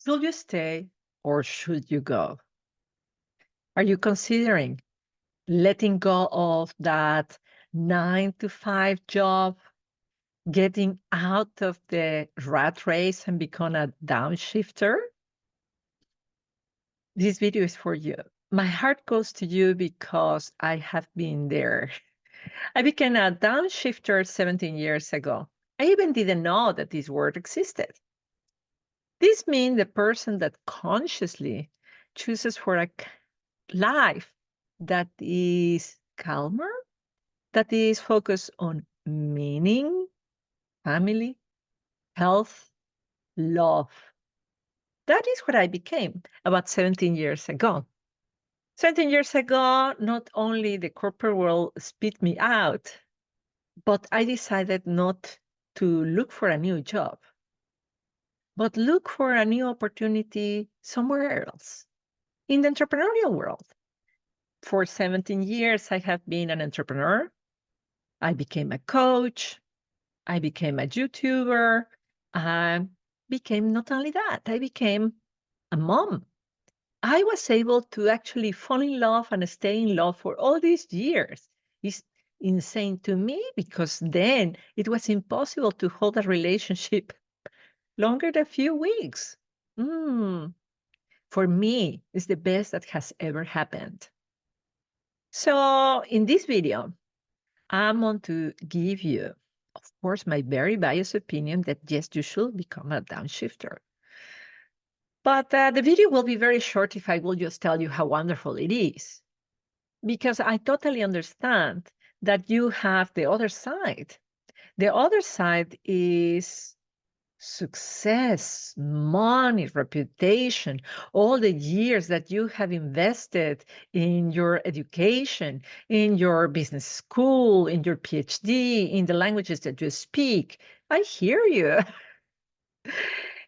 Should you stay or should you go? Are you considering letting go of that 9 to 5 job, getting out of the rat race and become a downshifter? This video is for you. My heart goes to you because I have been there. I became a downshifter 17 years ago. I even didn't know that this word existed. This means the person that consciously chooses for a life that is calmer, that is focused on meaning, family, health, love. That is what I became about 17 years ago. 17 years ago, not only the corporate world spit me out, but I decided not to look for a new job, but look for a new opportunity somewhere else in the entrepreneurial world. For 17 years, I have been an entrepreneur. I became a coach. I became a YouTuber. I became not only that, I became a mom. I was able to actually fall in love and stay in love for all these years. It's insane to me because then it was impossible to hold a relationship longer than a few weeks. Mm, for me, it's the best that has ever happened. So in this video, I'm going to give you, of course, my very biased opinion that yes, you should become a downshifter. But the video will be very short if I will just tell you how wonderful it is, because I totally understand that you have the other side. The other side is success, money, reputation, all the years that you have invested in your education, in your business school, in your PhD, in the languages that you speak. I hear you.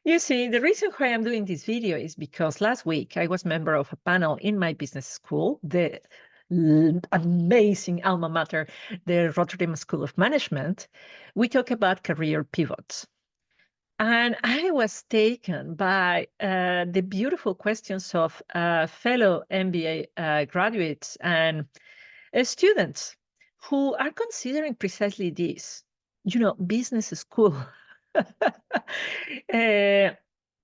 You see, the reason why I'm doing this video is because last week I was member of a panel in my business school, the amazing alma mater, the Rotterdam School of Management. We talk about career pivots. And I was taken by the beautiful questions of fellow MBA graduates and students who are considering precisely this, business school. In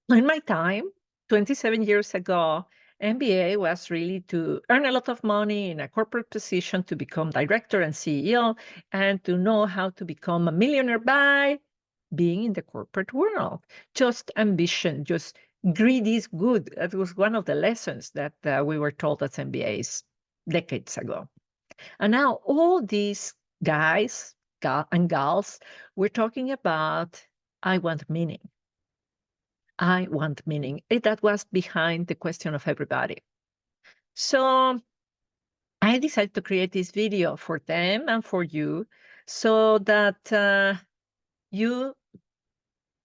my time, 27 years ago, MBA was really to earn a lot of money in a corporate position to become director and CEO and to know how to become a millionaire by being in the corporate world. Just ambition, just greed is good. That was one of the lessons that we were told as MBAs decades ago. And now all these guys and gals, we're talking about, I want meaning. I want meaning. That was behind the question of everybody. So I decided to create this video for them and for you so that you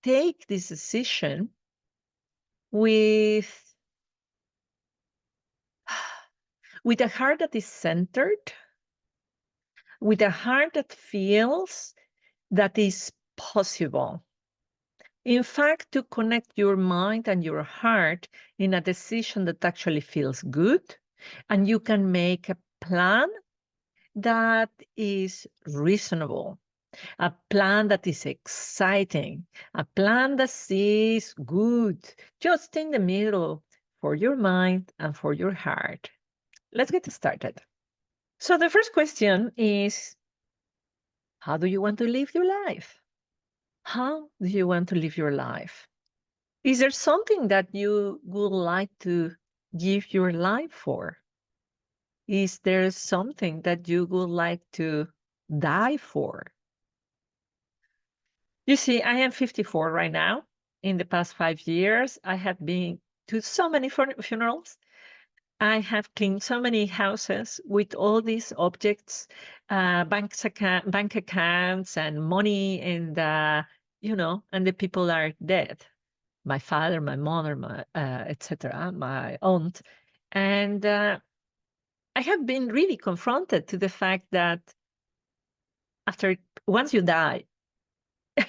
take this decision with a heart that is centered, with a heart that feels that is possible. In fact, to connect your mind and your heart in a decision that actually feels good, and you can make a plan that is reasonable, a plan that is exciting, a plan that is good, just in the middle for your mind and for your heart. Let's get started. So the first question is, how do you want to live your life? How do you want to live your life? Is there something that you would like to give your life for? Is there something that you would like to die for? You see, I am 54 right now. In the past 5 years, I have been to so many funerals. I have cleaned so many houses with all these objects, bank accounts and money, and and the people are dead. My father, my mother, my etc., my aunt, and I have been really confronted to the fact that once you die,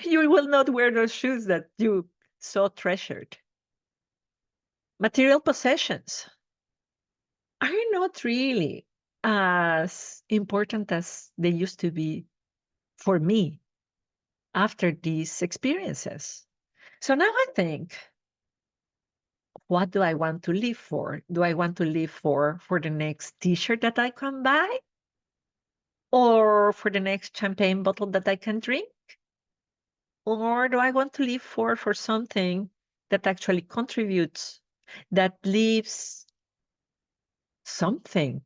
you will not wear those shoes that you so treasured. Material possessions are not really as important as they used to be for me after these experiences. So now I think, what do I want to live for? Do I want to live for the next t-shirt that I can buy? Or for the next champagne bottle that I can drink? Or do I want to live for something that actually contributes, that leaves something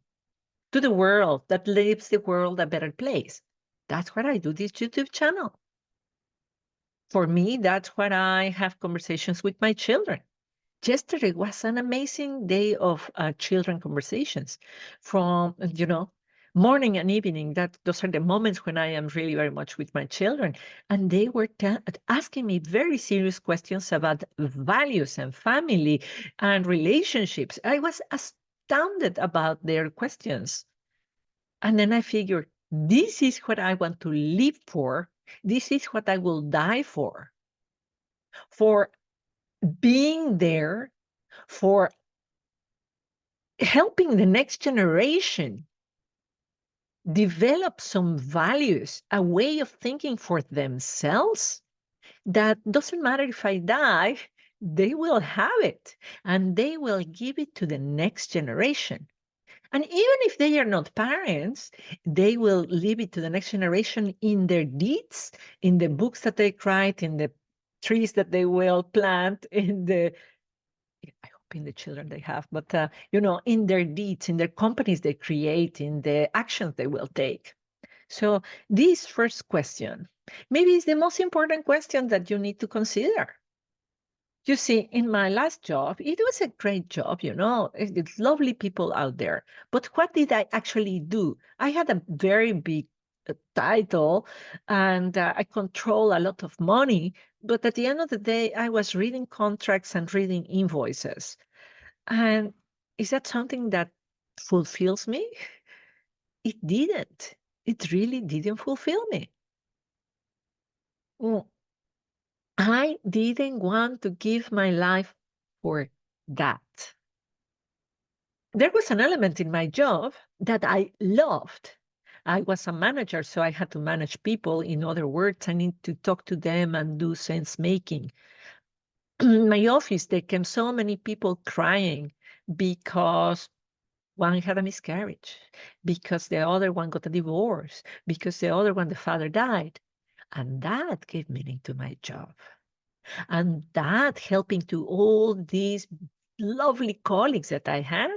to the world, that leaves the world a better place? That's what I do this YouTube channel. For me, that's what I have conversations with my children. Yesterday was an amazing day of children conversations from, morning and evening. Those are the moments when I am really very much with my children. And they were asking me very serious questions about values and family and relationships. I was astounded about their questions. And then I figured, this is what I want to live for. This is what I will die for being there, for helping the next generation develop some values, a way of thinking for themselves that doesn't matter if I die, they will have it and they will give it to the next generation. And even if they are not parents, they will leave it to the next generation in their deeds, in the books that they write, in the trees that they will plant, in the I hope in the children they have, but in their deeds, in their companies they create, in the actions they will take. So this first question, maybe is the most important question that you need to consider. You see, in my last job, it was a great job, it's lovely people out there. But what did I actually do? I had a very big title and I control a lot of money. But at the end of the day, I was reading contracts and reading invoices. And is that something that fulfills me? It didn't. It really didn't fulfill me. Mm, I didn't want to give my life for that. There was an element in my job that I loved. I was a manager, so I had to manage people. In other words, I need to talk to them and do sense making. In my office, there came so many people crying because one had a miscarriage, because the other one got a divorce, because the other one, the father died. And that gave meaning to my job. And that helping to all these lovely colleagues that I had,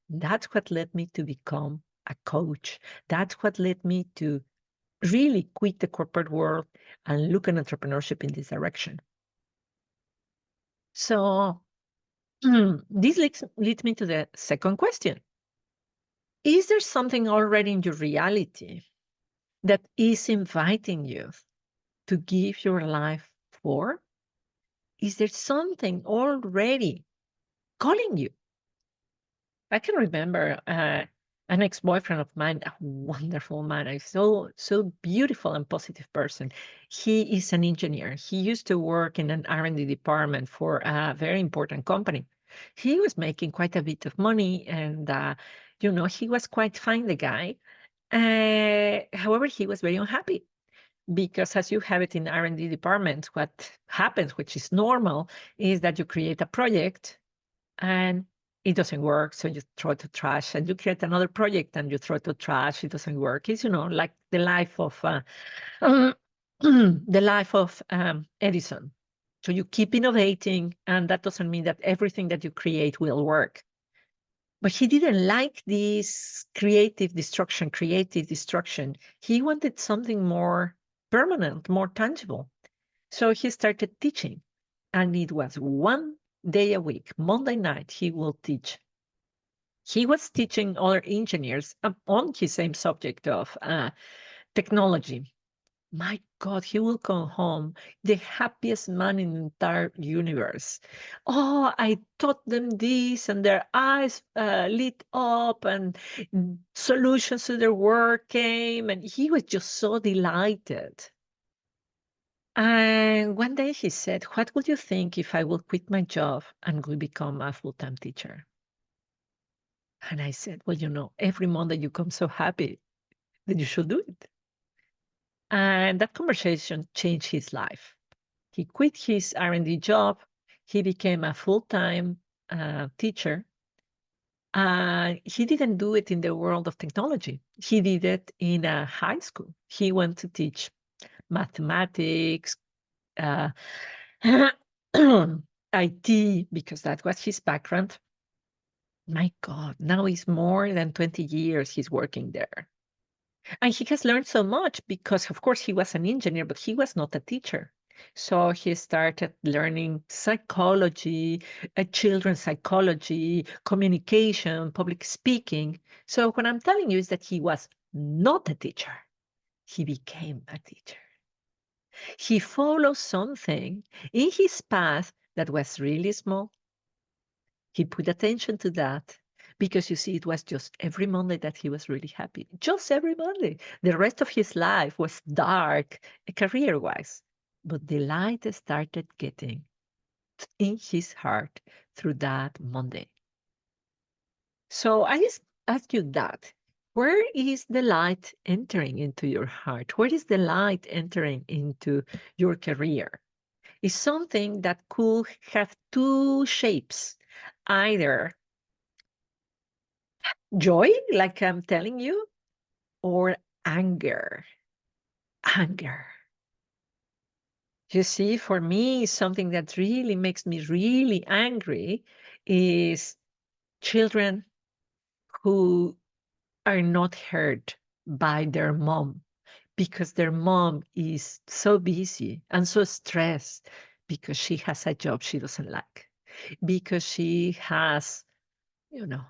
that's what led me to become a coach. That's what led me to really quit the corporate world and look at entrepreneurship in this direction. So this leads me to the second question. Is there something already in your reality that is inviting you to give your life for? Is there something already calling you? I can remember an ex-boyfriend of mine, a wonderful man, a so beautiful and positive person. He is an engineer. He used to work in an R&D department for a very important company. He was making quite a bit of money, and he was quite fine, the guy. However, he was very unhappy because, as you have it in R&D departments, what happens, which is normal, is that you create a project and it doesn't work, so you throw it to trash, and you create another project and you throw it to trash. It doesn't work. It's like the life of the life of Edison. So you keep innovating, and that doesn't mean that everything that you create will work. But he didn't like this creative destruction. He wanted something more permanent, more tangible. So he started teaching, and it was 1 day a week, Monday night, he will teach. He was teaching other engineers on his same subject of technology. My God, he will come home the happiest man in the entire universe. Oh, I taught them this, and their eyes lit up, and solutions to their work came, and he was just so delighted. And one day he said, "What would you think if I will quit my job and will become a full-time teacher?" And I said, "Well, every Monday you come so happy that you should do it." And that conversation changed his life. He quit his R&D job. He became a full-time teacher. He didn't do it in the world of technology. He did it in a high school. He went to teach mathematics, uh, IT, because that was his background. My God, now it's more than 20 years he's working there. And he has learned so much because, of course, he was an engineer, but he was not a teacher. So he started learning psychology, children's psychology, communication, public speaking. So what I'm telling you is that he was not a teacher. He became a teacher. He followed something in his path that was really small. He put attention to that because you see, it was just every Monday that he was really happy. Just every Monday. The rest of his life was dark career wise. But the light started getting in his heart through that Monday. So I just ask you that. Where is the light entering into your heart? Where is the light entering into your career? Is something that could have two shapes, either joy, like I'm telling you, or anger. Anger. You see, for me, something that really makes me really angry is children who are not heard by their mom because their mom is so busy and so stressed because she has a job she doesn't like, because she has, you know,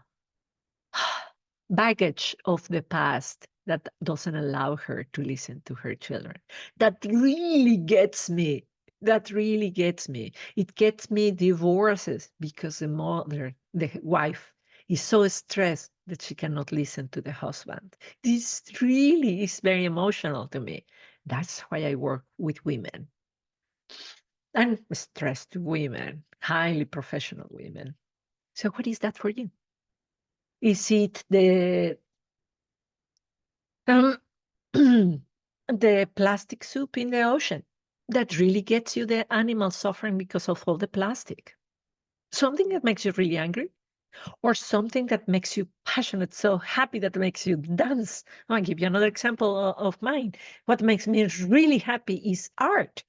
baggage of the past that doesn't allow her to listen to her children. That really gets me. That really gets me. It gets me divorces because the mother, the wife, is so stressed that she cannot listen to the husband. This really is very emotional to me. That's why I work with women and stressed women, highly professional women. So, what is that for you? Is it um, the plastic soup in the ocean that really gets you, the animal suffering because of all the plastic? Something that makes you really angry, or something that makes you passionate, so happy that makes you dance? I'll give you another example of mine. What makes me really happy is art,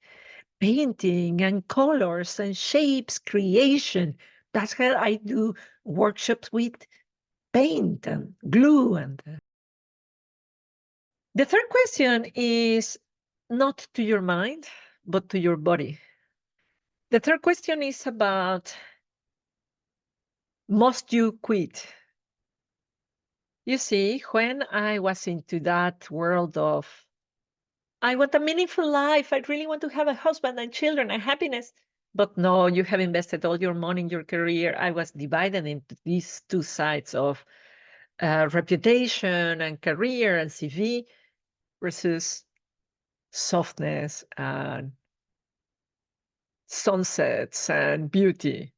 painting and colors and shapes, creation. That's how I do workshops with paint and glue. And the third question is not to your mind, but to your body. The third question is about, must you quit? You see, when I was into that world of, I want a meaningful life, I really want to have a husband and children and happiness. But no, you have invested all your money in your career. I was divided into these two sides of reputation and career and CV versus softness and sunsets and beauty.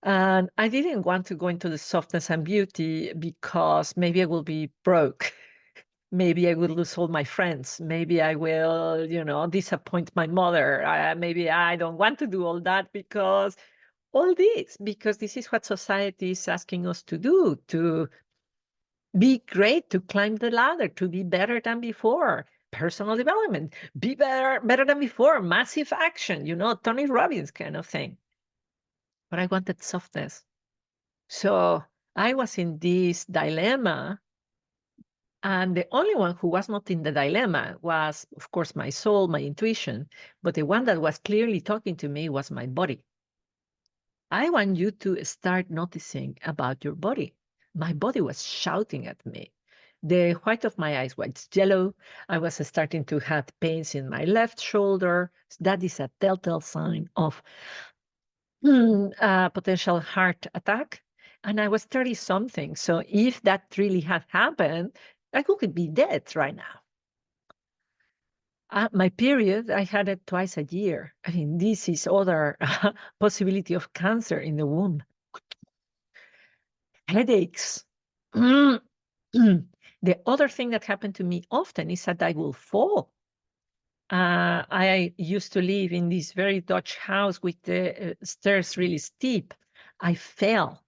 And I didn't want to go into the softness and beauty because maybe I will be broke. Maybe I will lose all my friends. Maybe I will, disappoint my mother. Maybe I don't want to do all that because because this is what society is asking us to do, to be great, to climb the ladder, to be better than before. Personal development, be better than before, massive action, Tony Robbins kind of thing. But I wanted softness. So I was in this dilemma, and the only one who was not in the dilemma was, of course, my soul, my intuition, but the one that was clearly talking to me was my body. I want you to start noticing about your body. My body was shouting at me. The white of my eyes was yellow. I was starting to have pains in my left shoulder. That is a telltale sign of a potential heart attack. And I was 30 something. So if that really had happened, I could be dead right now. My period, I had it twice a year. I mean, this is other possibility of cancer in the womb. Headaches. The other thing that happened to me often is that I will fall. I used to live in this very Dutch house with the stairs really steep. I fell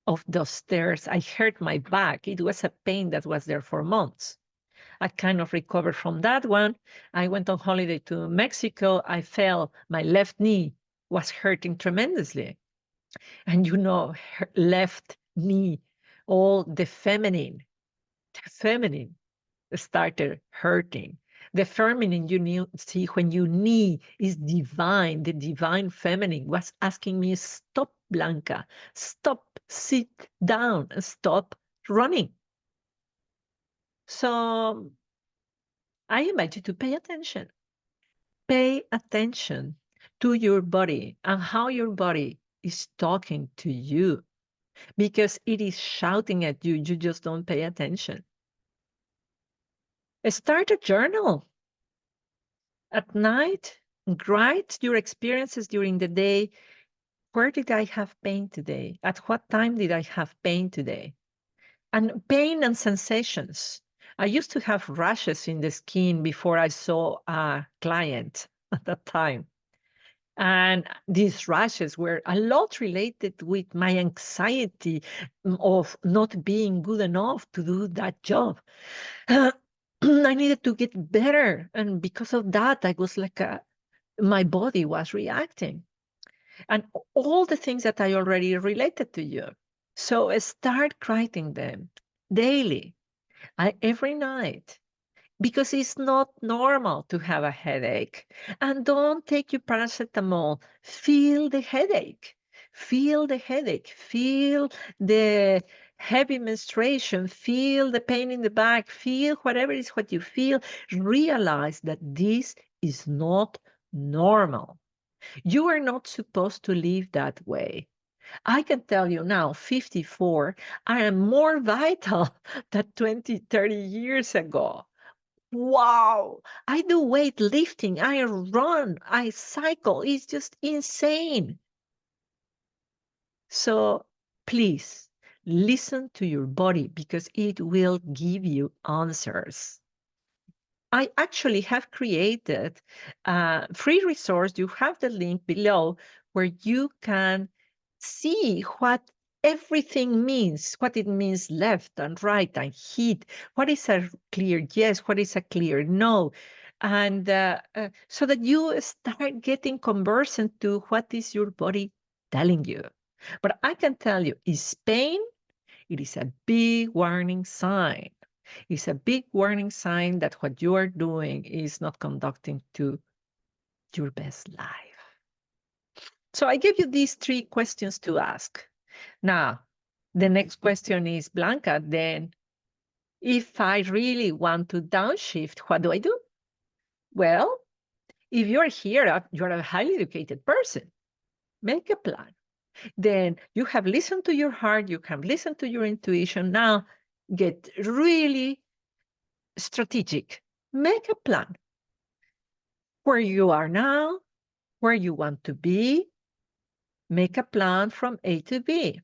off those stairs. I hurt my back. It was a pain that was there for months. I kind of recovered from that one. I went on holiday to Mexico. I fell. My left knee was hurting tremendously. And left knee, all the feminine started hurting. The feminine see when you knee is divine, the divine feminine was asking me, stop, Blanca, stop, sit down, stop running. So I invite you to pay attention. Pay attention to your body and how your body is talking to you because it is shouting at you. You just don't pay attention. Start a journal at night. Write your experiences during the day. Where did I have pain today? At what time did I have pain today? And pain and sensations. I used to have rashes in the skin before I saw a client at that time. And these rashes were a lot related with my anxiety of not being good enough to do that job. I needed to get better. And because of that, I was like, my body was reacting. And all the things that I already related to you. So start writing them daily, every night, because it's not normal to have a headache. And don't take your paracetamol. Feel the headache. Feel the headache. Feel the heavy menstruation. Feel the pain in the back. Feel whatever is what you feel. Realize that this is not normal. You are not supposed to live that way. I can tell you now, 54, I am more vital than 20, 30 years ago. Wow. I do weightlifting. I run. I cycle. It's just insane. So please listen to your body because it will give you answers. I actually have created a free resource. You have the link below where you can see what everything means, what it means left and right and heat, what is a clear yes, what is a clear no. And so that you start getting conversant to what is your body telling you. But I can tell you, is pain, it is a big warning sign. It's a big warning sign that what you are doing is not conducting to your best life. So I give you these 3 questions to ask. Now, the next question is, Blanca, then if I really want to downshift, what do I do? Well, if you're here, you're a highly educated person, make a plan. Then you have listened to your heart, you have listened to your intuition. Now get really strategic. Make a plan. Where you are now, where you want to be, make a plan from A to B.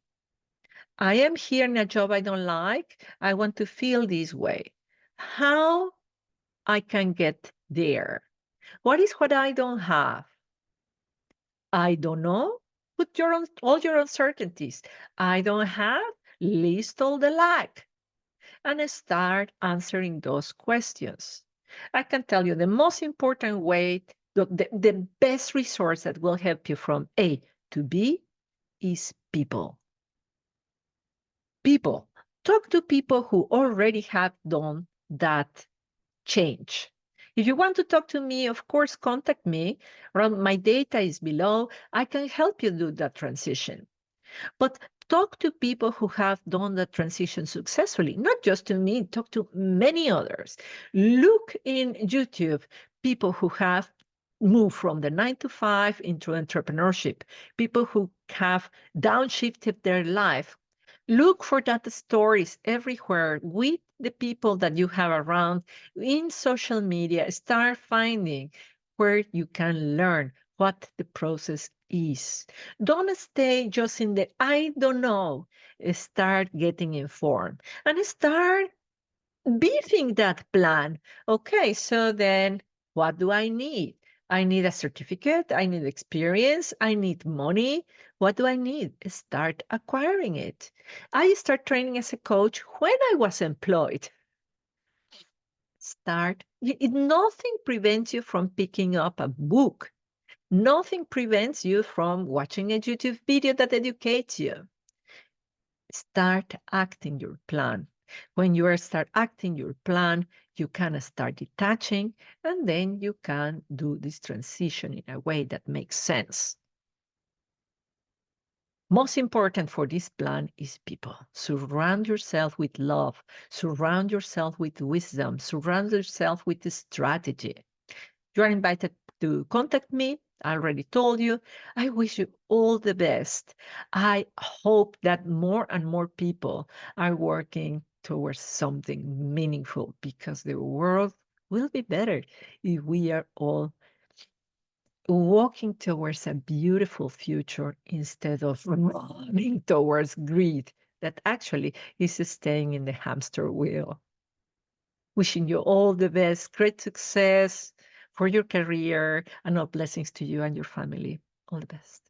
I am here in a job I don't like. I want to feel this way. How I can get there? What is what I don't have? I don't know. Put all your uncertainties. I don't have. List all the lack. And start answering those questions. I can tell you the most important way, the best resource that will help you from A to B is people. People. Talk to people who already have done that change. If you want to talk to me, of course, contact me. My data is below. I can help you do that transition. But talk to people who have done the transition successfully, not just to me, talk to many others. Look in YouTube, people who have moved from the 9 to 5 into entrepreneurship, people who have downshifted their life. Look for that stories everywhere with the people that you have around in social media. Start finding where you can learn what the process is. Don't stay just in the I don't know. Start getting informed and start beefing that plan. Okay, so then what do I need? I need a certificate. I need experience. I need money. What do I need? Start acquiring it. I start training as a coach when I was employed. Nothing prevents you from picking up a book. Nothing prevents you from watching a YouTube video that educates you. Start acting your plan. When you start acting your plan, you can start detaching, and then you can do this transition in a way that makes sense. Most important for this plan is people. Surround yourself with love, surround yourself with wisdom, surround yourself with strategy. You are invited to contact me. I already told you. I wish you all the best. I hope that more and more people are working towards something meaningful because the world will be better if we are all walking towards a beautiful future instead of running towards greed that actually is staying in the hamster wheel. Wishing you all the best, great success for your career, and all blessings to you and your family. All the best.